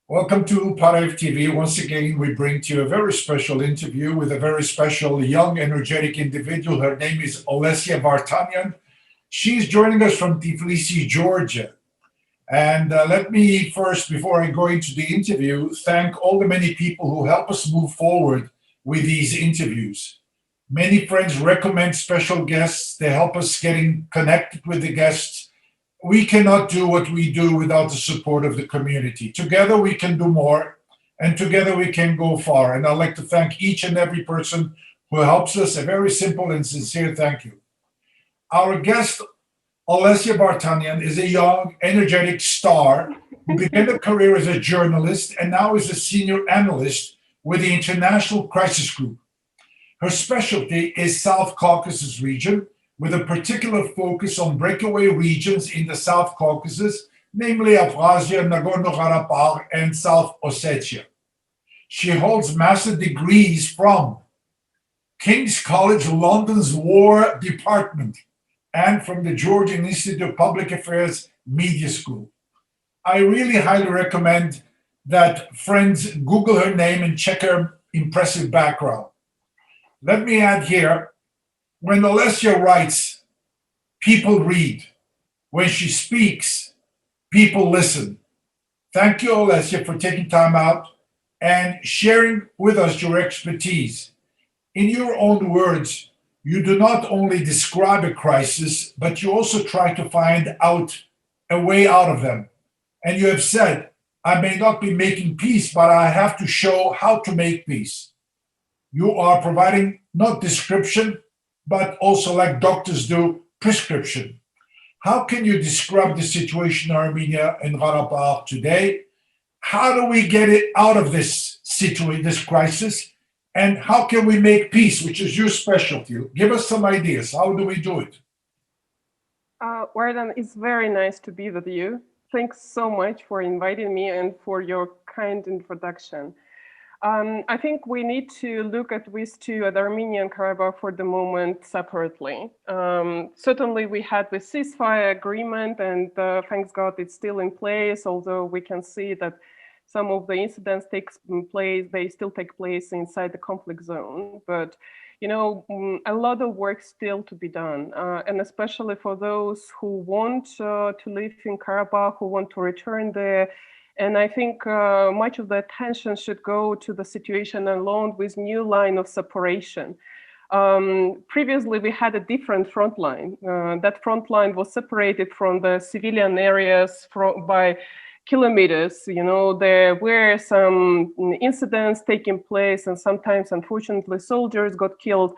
Welcome to Parev-TV. Once again, we bring to you a very special interview with a very special young, energetic individual. Her name is Olesya Vartanyan. She's joining us from Tbilisi, Georgia. And let me first, before I go into the interview, thank all the many people who help us move forward with these interviews. Many friends recommend special guests. They help us getting connected with the guests. We cannot do what we do without the support of the community. Together we can do more, and together we can go far. And I'd like to thank each and every person who helps us. A very simple and sincere thank you. Our guest, Olesya Vartanyan, is a young, energetic star who began a career as a journalist and now is a senior analyst with the International Crisis Group. Her specialty is South Caucasus region, with a particular focus on breakaway regions in the South Caucasus, namely Abkhazia, Nagorno-Karabakh, and South Ossetia. She holds master degrees from King's College London's War Department and from the Georgian Institute of Public Affairs Media School. I really highly recommend that friends Google her name and check her impressive background. Let me add here, when Olesya writes, people read. When she speaks, people listen. Thank you, Olesya, for taking time out and sharing with us your expertise. In your own words, you do not only describe a crisis, but you also try to find out a way out of them. And you have said, I may not be making peace, but I have to show how to make peace. You are providing not description, but also, like doctors do, prescription. How can you describe the situation in Armenia and Karabakh today? How do we get it out of this situation, this crisis? And how can we make peace, which is your specialty? Give us some ideas. How do we do it? Warden, it's very nice to be with you. Thanks so much for inviting me and for your kind introduction. I think we need to look at these two, at Armenia and Karabakh for the moment separately. Certainly we had the ceasefire agreement and thanks God it's still in place, although we can see that some of the incidents they still take place inside the conflict zone. But a lot of work still to be done, and especially for those who want to live in Karabakh, who want to return there. And I think much of the attention should go to the situation along with new line of separation. Previously, we had a different front line. That front line was separated from the civilian areas by kilometers. There were some incidents taking place, and sometimes, unfortunately, soldiers got killed.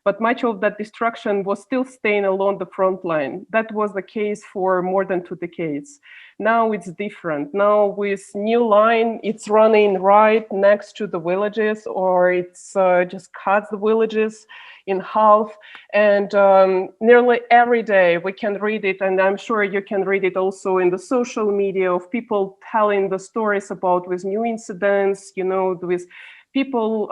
But much of that destruction was still staying along the front line. That was the case for more than 2 decades. Now it's different. Now with new line, it's running right next to the villages, or it's just cuts the villages in half. And nearly every day we can read it, and I'm sure you can read it also in the social media of people telling the stories about with new incidents, with people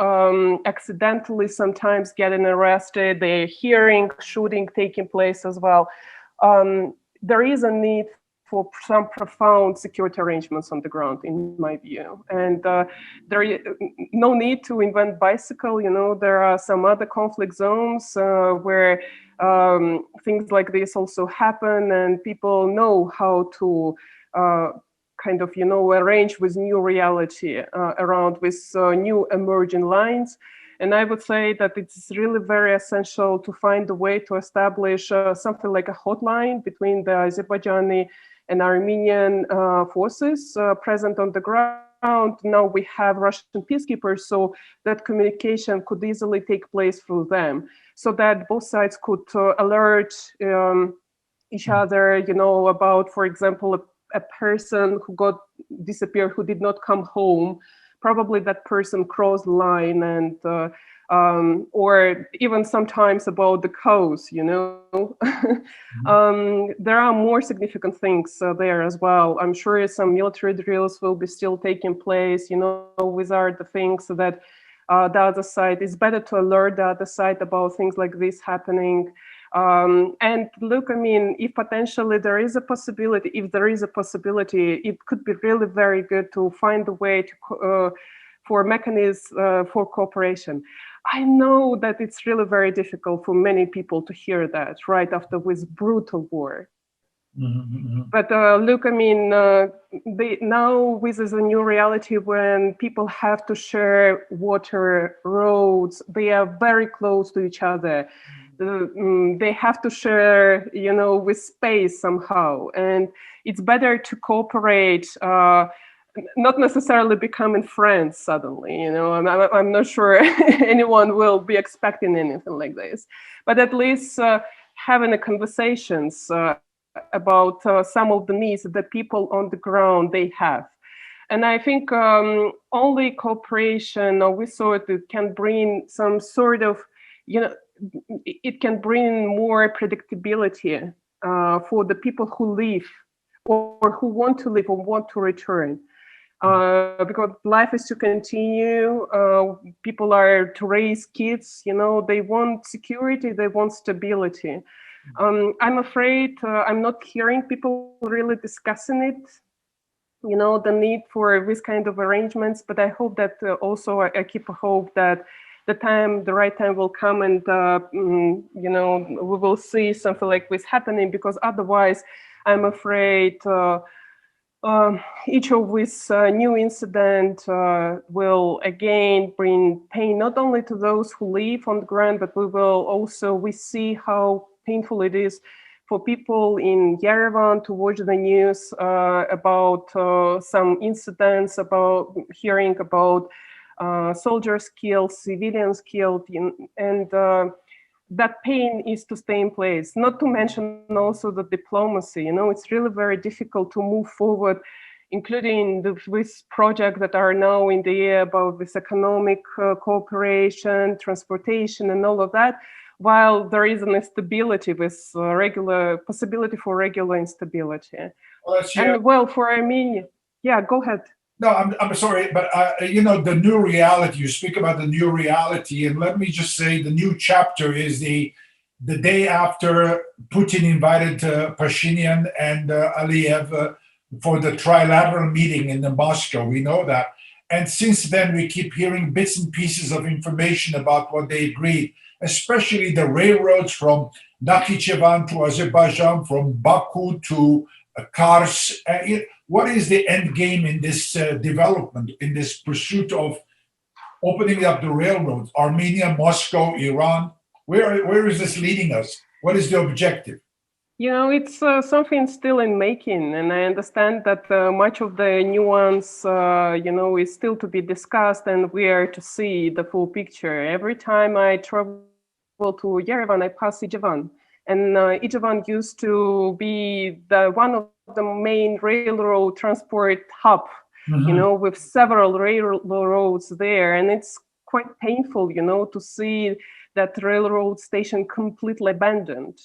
accidentally sometimes getting arrested, they're hearing shooting taking place as well. There is a need for some profound security arrangements on the ground, in my view. And there is no need to invent bicycle. There are some other conflict zones where things like this also happen, and people know how to arrange with new reality around with new emerging lines. And I would say that it's really very essential to find a way to establish something like a hotline between the Azerbaijani and Armenian forces present on the ground. Now we have Russian peacekeepers, so that communication could easily take place through them, so that both sides could alert each other, about, for example, a person who got disappeared, who did not come home. Probably that person crossed the line, and or even sometimes about the cause, there are more significant things there as well. I'm sure some military drills will be still taking place, these are the things that the other side, it's better to alert the other side about things like this happening. And look, I mean, if potentially there is a possibility, it could be really very good to find a way to for mechanisms for cooperation. I know that it's really very difficult for many people to hear that right after this brutal war. But look, I mean, now with is a new reality when people have to share water, roads, they are very close to each other. They have to share, you know, with space somehow. And it's better to cooperate, not necessarily becoming friends suddenly, you know. I'm not sure anyone will be expecting anything like this. But at least having a conversations about some of the needs that people on the ground they have. And I think only cooperation, we saw it can bring some sort of, you know, it can bring more predictability for the people who live or who want to live or want to return. Because life is to continue, people are to raise kids, you know, they want security, they want stability. I'm afraid I'm not hearing people really discussing it, you know, the need for this kind of arrangements. But I hope that also I keep a hope that the right time will come and, you know, we will see something like this happening, because otherwise I'm afraid each of these new incident will again bring pain not only to those who live on the ground, but we see how painful it is for people in Yerevan to watch the news about some incidents, about hearing about soldiers killed, civilians killed, and that pain is to stay in place. Not to mention also the diplomacy. You know, it's really very difficult to move forward, including this project that are now in the air about this economic cooperation, transportation, and all of that, while there is an instability with possibility for regular instability. And well, for Armenia, yeah, go ahead. No, I'm sorry, but you know, the new reality, you speak about the new reality, and let me just say the new chapter is the day after Putin invited Pashinyan and Aliyev for the trilateral meeting in Moscow. We know that. And since then, we keep hearing bits and pieces of information about what they agreed, especially the railroads from Nakhichevan to Azerbaijan, from Baku to Kars. What is the end game in this development, in this pursuit of opening up the railroads? Armenia, Moscow, Iran. Where is this leading us? What is the objective? You know, it's something still in making, and I understand that much of the nuance, you know, is still to be discussed, and we are to see the full picture. Every time I travel to Yerevan, I pass Ijevan, and Ijevan used to be one of the main railroad transport hub, you know, with several railroads there, and it's quite painful, you know, to see that railroad station completely abandoned,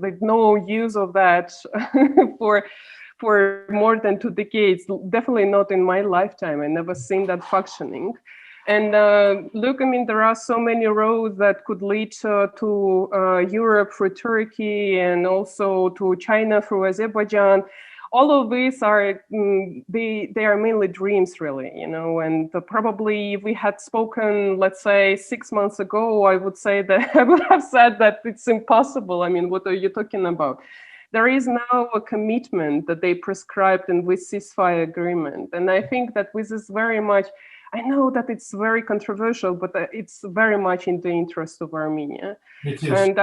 with no use of that for more than 2 decades. Definitely not in my lifetime. I never seen that functioning. And look, I mean, there are so many roads that could lead to Europe through Turkey and also to China through Azerbaijan. All of these are, they are mainly dreams, really, you know, and probably if we had spoken, let's say 6 months ago, I would say that I would have said that it's impossible. I mean, what are you talking about? There is now a commitment that they prescribed in this ceasefire agreement. And I think that this is very much, I know that it's very controversial, but it's very much in the interest of Armenia. It is. And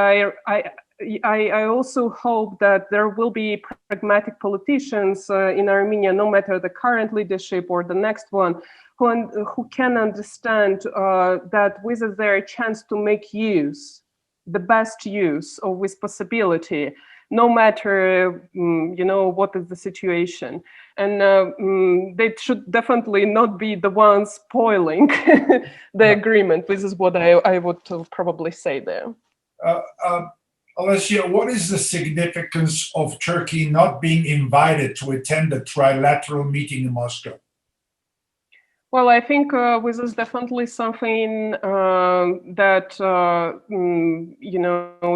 I also hope that there will be pragmatic politicians in Armenia, no matter the current leadership or the next one, who can understand that this is their chance to make the best use of this possibility, no matter, you know, what is the situation. And they should definitely not be the ones spoiling the agreement. This is what I would probably say there. Olesya, what is the significance of Turkey not being invited to attend the trilateral meeting in Moscow? Well, I think this is definitely something that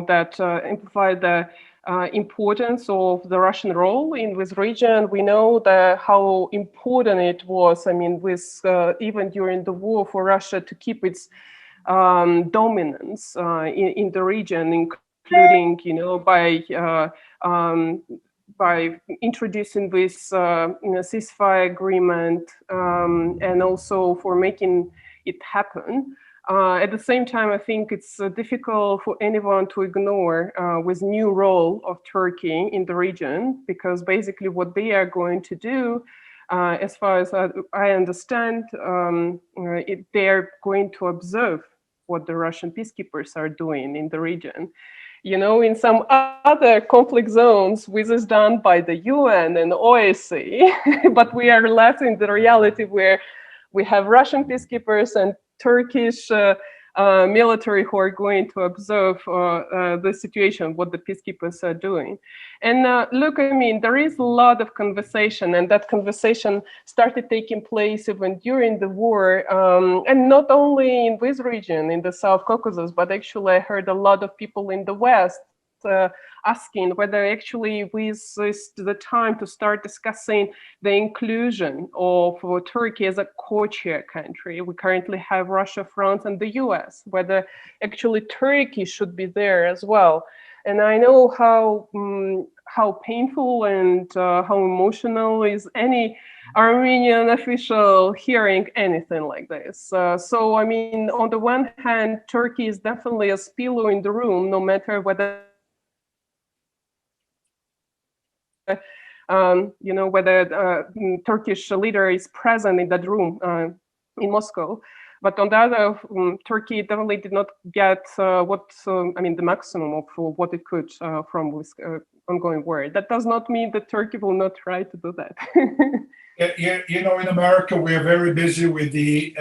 that amplify the importance of the Russian role in this region. We know that how important it was. I mean, with even during the war for Russia to keep its dominance in the region, including by introducing this ceasefire agreement and also for making it happen. At the same time, I think it's difficult for anyone to ignore this new role of Turkey in the region, because basically what they are going to do, as far as I understand, they're going to observe what the Russian peacekeepers are doing in the region. You know, in some other conflict zones, this is done by the UN and OSCE, but we are left in the reality where we have Russian peacekeepers and Turkish military who are going to observe the situation, what the peacekeepers are doing. And look, I mean, there is a lot of conversation, and that conversation started taking place even during the war, and not only in this region, in the South Caucasus, but actually I heard a lot of people in the West asking whether actually this is the time to start discussing the inclusion of Turkey as a co-chair country. We currently have Russia, France, and the US, whether actually Turkey should be there as well. And I know how painful and how emotional is any Armenian official hearing anything like this. So, I mean, on the one hand, Turkey is definitely a pillow in the room, no matter whether whether Turkish leader is present in that room in Moscow. But on the other, Turkey definitely did not get the maximum of what it could from this ongoing war. That does not mean that Turkey will not try to do that. In America, we are very busy with the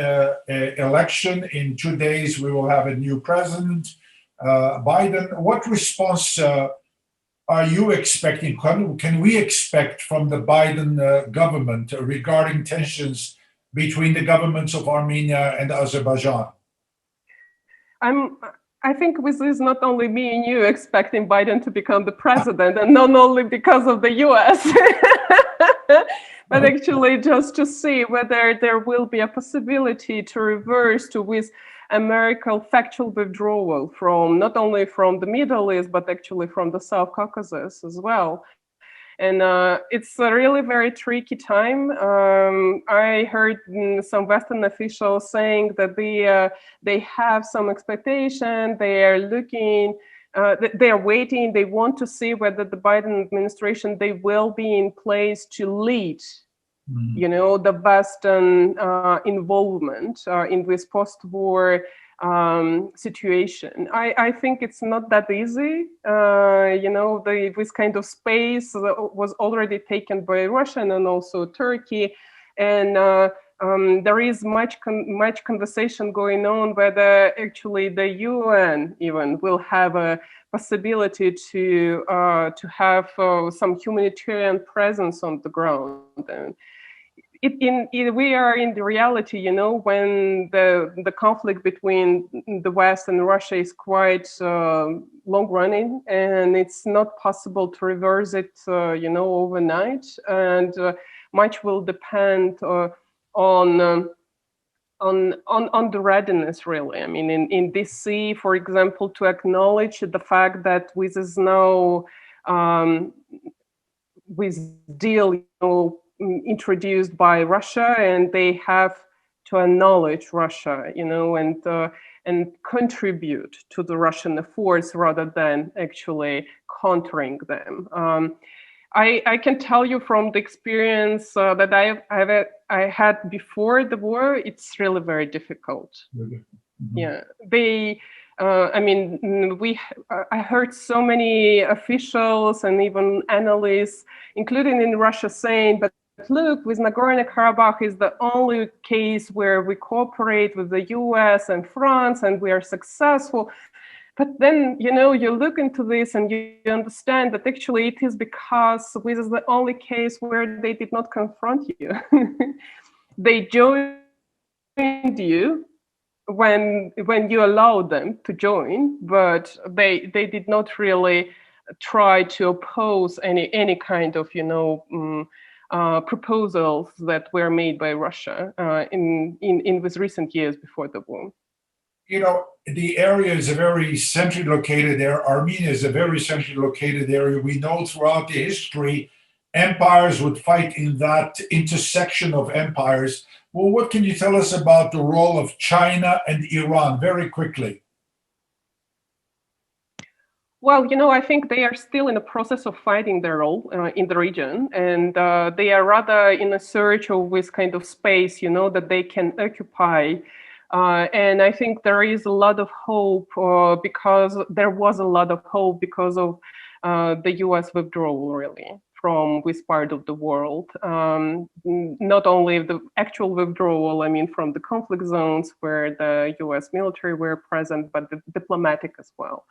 election. In 2 days, we will have a new president, Biden. What response are you expecting? Can we expect from the Biden government regarding tensions between the governments of Armenia and Azerbaijan? I think this is not only me and you expecting Biden to become the president, and not only because of the US, but actually just to see whether there will be a possibility to reverse to this American factual withdrawal from not only from the Middle East, but actually from the South Caucasus as well. And it's a really very tricky time. I heard some Western officials saying that they have some expectation. They are looking, they are waiting. They want to see whether the Biden administration, they will be in place to lead, the Western involvement in this post-war situation. I think it's not that easy. This kind of space was already taken by Russia and also Turkey, and there is much conversation going on whether actually the UN even will have a possibility to have some humanitarian presence on the ground. And we are in the reality, when the conflict between the West and Russia is quite long running, and it's not possible to reverse it, overnight. And much will depend on the readiness, really. I mean, in DC, for example, to acknowledge the fact that this is now with deal, introduced by Russia, and they have to acknowledge Russia, and contribute to the Russian efforts rather than actually countering them. I can tell you from the experience that I had before the war, it's really very difficult. Mm-hmm. Yeah, I heard so many officials and even analysts, including in Russia, saying, but look, with Nagorno-Karabakh is the only case where we cooperate with the US and France and we are successful. But then, you look into this and you understand that actually it is because this is the only case where they did not confront you. They joined you when you allowed them to join, but they did not really try to oppose any kind of proposals that were made by Russia in these recent years before the war. The area is a very centrally located area. Armenia is a very centrally located area. We know throughout the history, empires would fight in that intersection of empires. Well, what can you tell us about the role of China and Iran, very quickly? Well, I think they are still in the process of finding their role in the region, and they are rather in a search of this kind of space, that they can occupy. And I think there is a lot of hope because there was a lot of hope because of the US withdrawal, really, from this part of the world. Not only the actual withdrawal, from the conflict zones where the US military were present, but the diplomatic as well.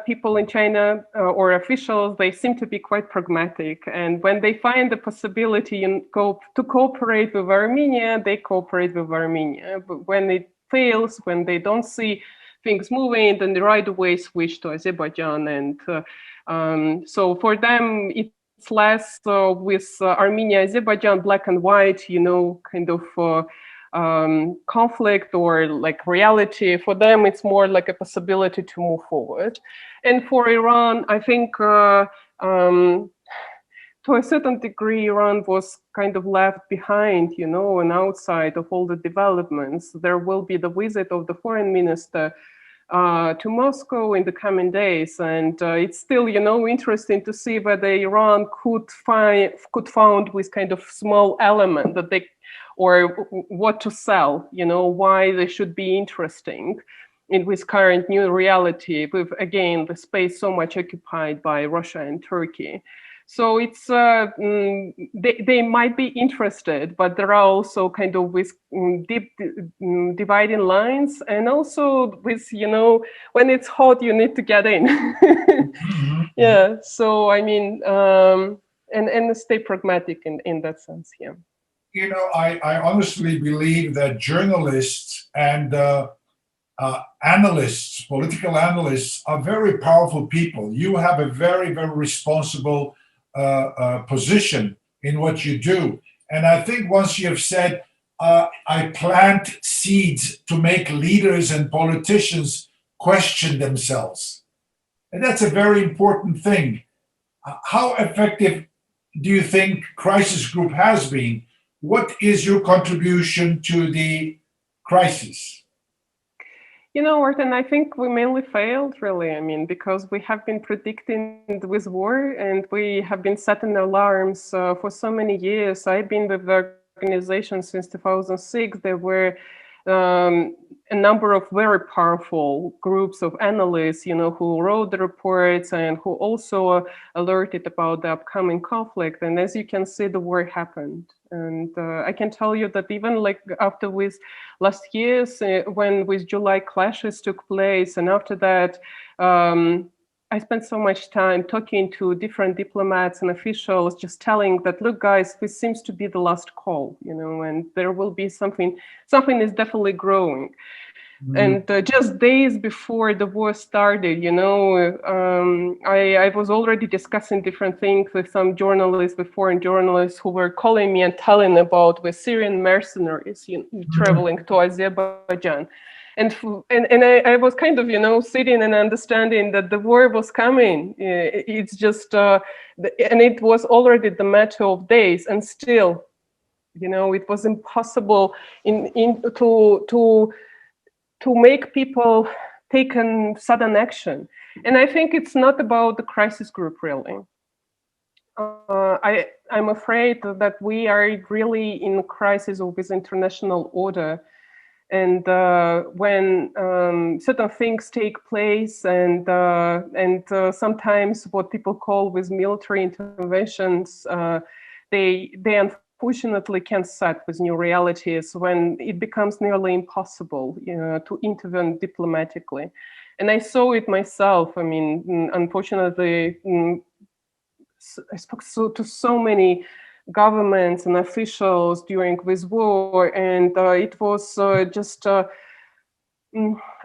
People in China or officials, they seem to be quite pragmatic. And when they find the possibility to cooperate with Armenia, they cooperate with Armenia. But when it fails, when they don't see things moving, then they right away switch to Azerbaijan. And so for them, it's less with Armenia, Azerbaijan, black and white, kind of conflict or like reality. For them, it's more like a possibility to move forward. And for Iran, I think to a certain degree, Iran was kind of left behind, and outside of all the developments. There will be the visit of the foreign minister to Moscow in the coming days, and it's still, interesting to see whether Iran could found this kind of small element that they, or what to sell, why they should be interesting in this current new reality with, again, the space so much occupied by Russia and Turkey. So it's they might be interested, but there are also kind of with deep dividing lines, and also with when it's hot, you need to get in. Yeah. So and stay pragmatic in that sense. Yeah. I honestly believe that journalists and analysts, political analysts, are very powerful people. You have a very, very responsible position in what you do. And I think once you have said, I plant seeds to make leaders and politicians question themselves. And that's a very important thing. How effective do you think Crisis Group has been? What is your contribution to the crisis? Orton, I think we mainly failed, really. Because we have been predicting this war and we have been setting alarms for so many years. I've been with the organization since 2006. There were a number of very powerful groups of analysts, who wrote the reports and who also alerted about the upcoming conflict. And as you can see, the war happened. And I can tell you that even like after with last year's, when with July clashes took place, and after that, I spent so much time talking to different diplomats and officials, just telling that, look, guys, this seems to be the last call, and there will be something is definitely growing. And just days before the war started, I was already discussing different things with some journalists, with foreign journalists who were calling me and telling about the Syrian mercenaries traveling to Azerbaijan. And I was kind of, sitting and understanding that the war was coming. It's just, and it was already the matter of days, and still, it was impossible to make people take sudden action. And I think it's not about the crisis group, really. I'm afraid that we are really in crisis of this international order. And when certain things take place, and sometimes what people call with military interventions, they unfortunately can't set with new realities, when it becomes nearly impossible to intervene diplomatically. And I saw it myself. Unfortunately, I spoke to so many governments and officials during this war, and it was just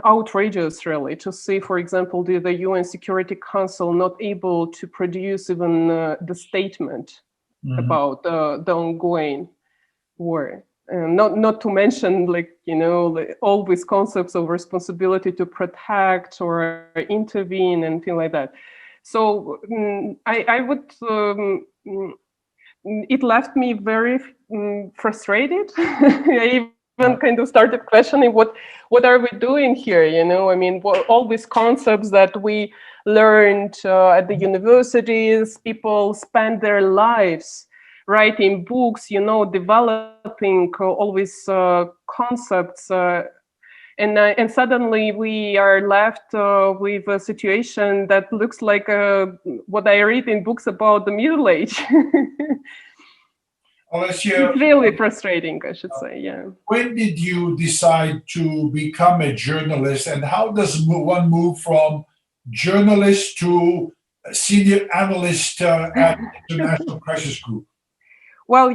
outrageous, really, to see, for example, the UN Security Council not able to produce even the statement about the ongoing war. Not to mention, all these concepts of responsibility to protect or intervene and things like that. So I would. It left me very frustrated. I even kind of started questioning what are we doing here? I mean, all these concepts that we learned at the universities, people spend their lives writing books, developing all these concepts, and suddenly we are left with a situation that looks like what I read in books about the Middle Age. Olesya, it's really frustrating, I should say. Yeah. When did you decide to become a journalist, and how does one move from journalist to senior analyst at International Crisis Group? Well,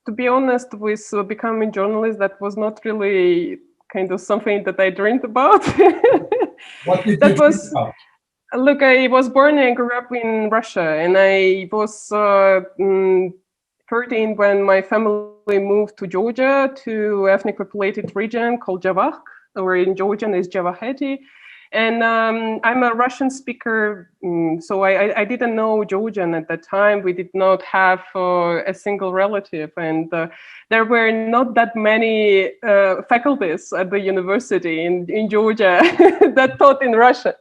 to be honest, with becoming a journalist, that was not really kind of something that I dreamed about. What did you dream about? Look, I was born and grew up in Russia, and I was 13 when my family moved to Georgia, to ethnic populated region called Javakh, or in Georgian is Javaheti. And I'm a Russian speaker, so I didn't know Georgian at that time. We did not have a single relative, and there were not that many faculties at the university in Georgia that taught in Russian.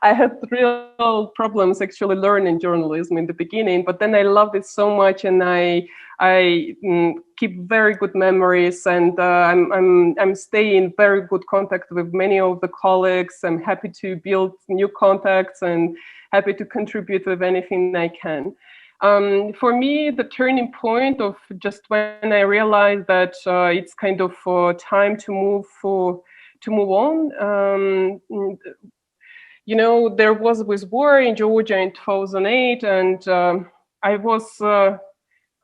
I had real problems actually learning journalism in the beginning, but then I loved it so much, and I keep very good memories, and I'm staying in very good contact with many of the colleagues. I'm happy to build new contacts and happy to contribute with anything I can. For me, the turning point of just when I realized that it's kind of time to move on. There was this war in Georgia in 2008, and I was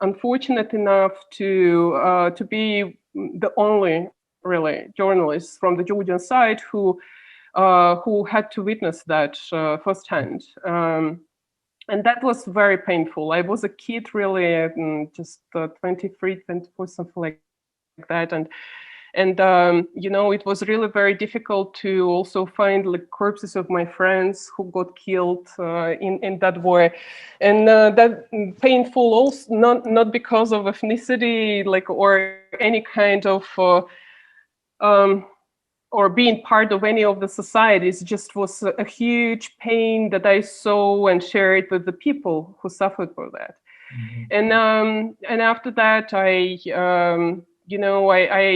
unfortunate enough to be the only really journalist from the Georgian side who had to witness that firsthand. And that was very painful. I was a kid, really, just 23, 24, something like that. And it was really very difficult to also find corpses of my friends who got killed in that war, and that painful also not because of ethnicity, or any kind of or being part of any of the societies. Just was a huge pain that I saw and shared with the people who suffered for that. Mm-hmm. And after that, I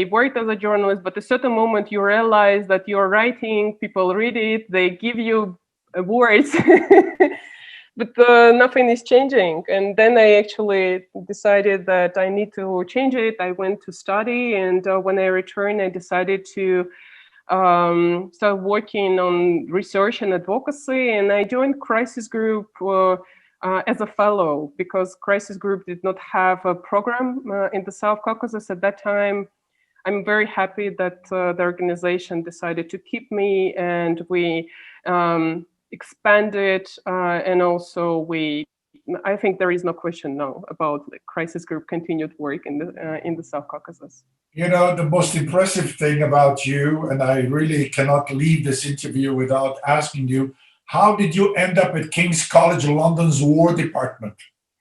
worked as a journalist, but at a certain moment you realize that you're writing, people read it, they give you words, but nothing is changing. And then I actually decided that I need to change it. I went to study, and when I returned, I decided to start working on research and advocacy, and I joined Crisis Group as a fellow, because Crisis Group did not have a program in the South Caucasus at that time. I'm very happy that the organization decided to keep me, and we expanded, and also I think there is no question now about Crisis Group continued work in the South Caucasus. The most impressive thing about you, and I really cannot leave this interview without asking you, how did you end up at King's College London's War Department?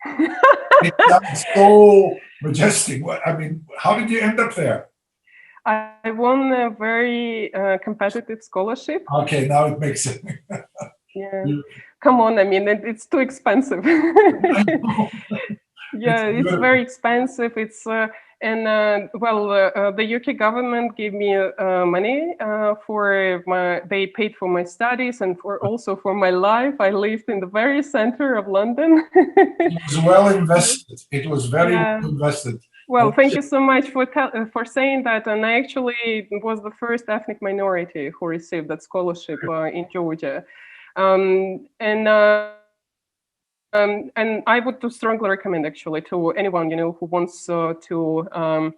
It sounds so majestic. I mean, how did you end up there? I won a very competitive scholarship. Okay, now it makes sense. Yeah. Come on, I mean, it's too expensive. Yeah, it's very expensive. It's the UK government gave me money they paid for my studies and also for my life. I lived in the very center of London. It was well invested. It was very well invested. Well, thank you so much for saying that. And I actually was the first ethnic minority who received that scholarship in Georgia. and I would strongly recommend actually to anyone who wants to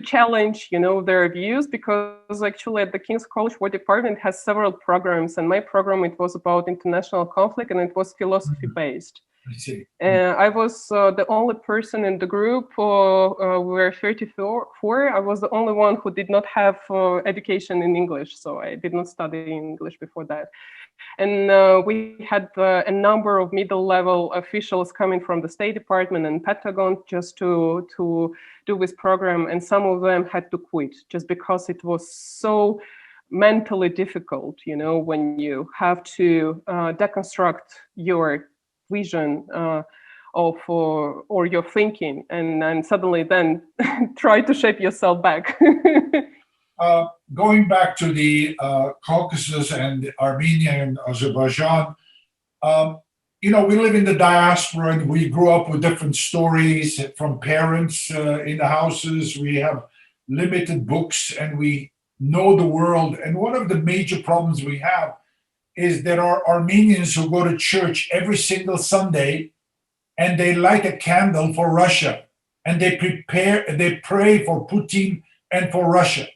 challenge their views, because actually at the King's College War Department has several programs, and my program, it was about international conflict, and it was philosophy based. I see. I was the only person in the group. We were 34. I was the only one who did not have education in English, so I did not study English before that. And we had a number of middle-level officials coming from the State Department and Pentagon just to do this program, and some of them had to quit just because it was so mentally difficult, when you have to deconstruct your vision of or your thinking, and suddenly then try to shape yourself back. Going back to the Caucasus and Armenia and Azerbaijan, we live in the diaspora and we grew up with different stories from parents in the houses. We have limited books and we know the world. And one of the major problems we have is there are Armenians who go to church every single Sunday and they light a candle for Russia and they pray for Putin and for Russia.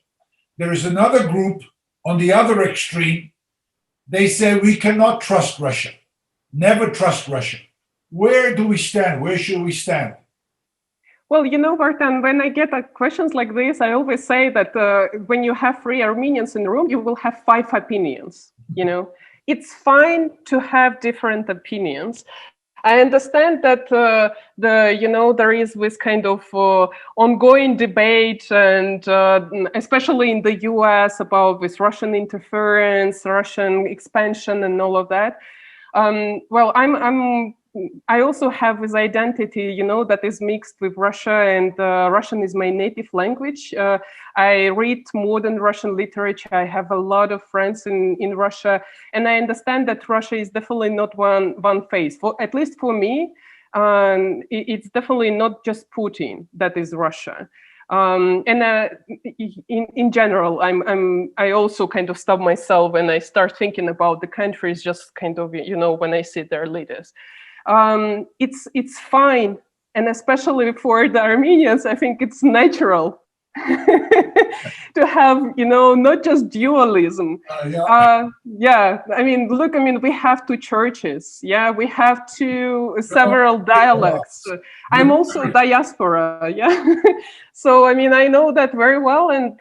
There is another group on the other extreme. They say we cannot trust Russia, never trust Russia. Where do we stand? Where should we stand? Well, Vartan, when I get questions like this, I always say that when you have 3 Armenians in the room, you will have 5 opinions. It's fine to have different opinions. I understand that there is this kind of ongoing debate, and especially in the U.S. about this Russian interference, Russian expansion, and all of that. Well, I also have this identity, that is mixed with Russia, and Russian is my native language. I read modern Russian literature. I have a lot of friends in Russia, and I understand that Russia is definitely not one face. At least for me, it's definitely not just Putin that is Russia. And in general, I also kind of stop myself when I start thinking about the countries, just kind of when I see their leaders. It's fine, and especially for the Armenians, I think it's natural to have not just dualism. Yeah. We have 2 churches. Yeah, we have several dialects. I'm also diaspora. Yeah. So I know that very well, and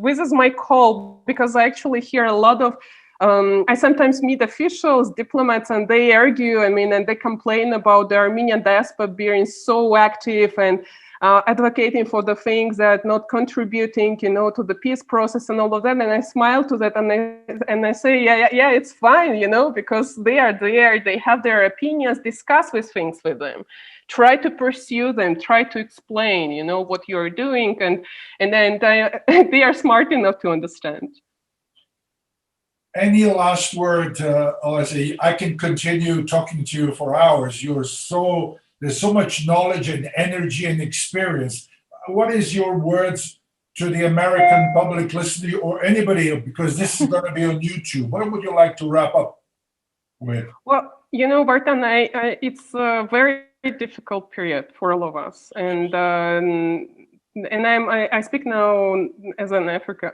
this is my call, because I actually hear a lot of I sometimes meet officials, diplomats, and they argue, and they complain about the Armenian diaspora being so active and advocating for the things that not contributing, to the peace process and all of that. And I smile to that, and I say, yeah, it's fine, because they are there, they have their opinions, discuss these things with them, try to pursue them, try to explain, what you're doing, and then they are smart enough to understand. Any last word, Olesya? I can continue talking to you for hours. There's so much knowledge and energy and experience. What is your words to the American public listening, or anybody, because this is going to be on YouTube? What would you like to wrap up with? Well, Vartan, it's a very difficult period for all of us, and I speak now as an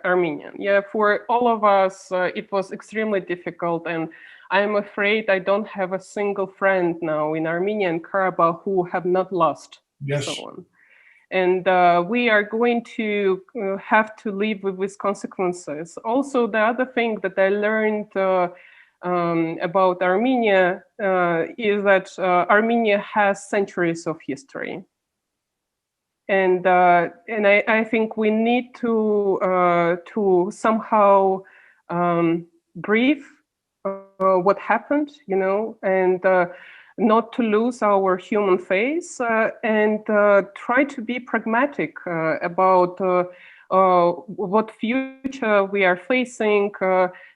Armenian. Yeah, for all of us, it was extremely difficult, and I'm afraid I don't have a single friend now in Armenia and Karabakh who have not lost someone. And we are going to have to live with these consequences. Also, the other thing that I learned about Armenia is that Armenia has centuries of history. And I think we need to somehow grieve what happened, and not to lose our human face, and try to be pragmatic about what future we are facing,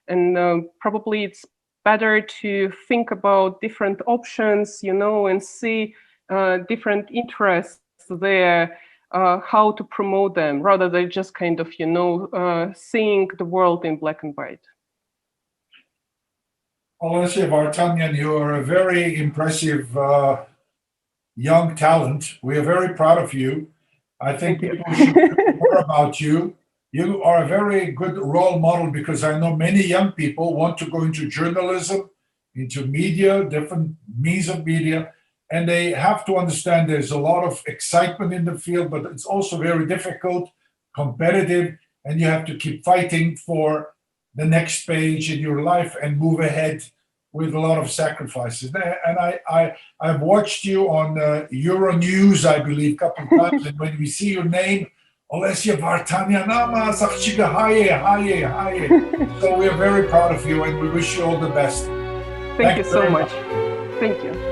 and probably it's better to think about different options, and see different interests there, how to promote them, rather than just kind of, seeing the world in black and white. Olesya Vartanyan, you are a very impressive young talent. We are very proud of you. I think Thank you. people should know more about you. You are a very good role model because I know many young people want to go into journalism, into media, different means of media, and they have to understand there's a lot of excitement in the field, but it's also very difficult, competitive, and you have to keep fighting for the next page in your life and move ahead with a lot of sacrifices. And I've watched you on Euronews, I believe, a couple of times, and when we see your name, Olesya Vartanyan, so we are very proud of you and we wish you all the best. Thank you so very much. Thank you.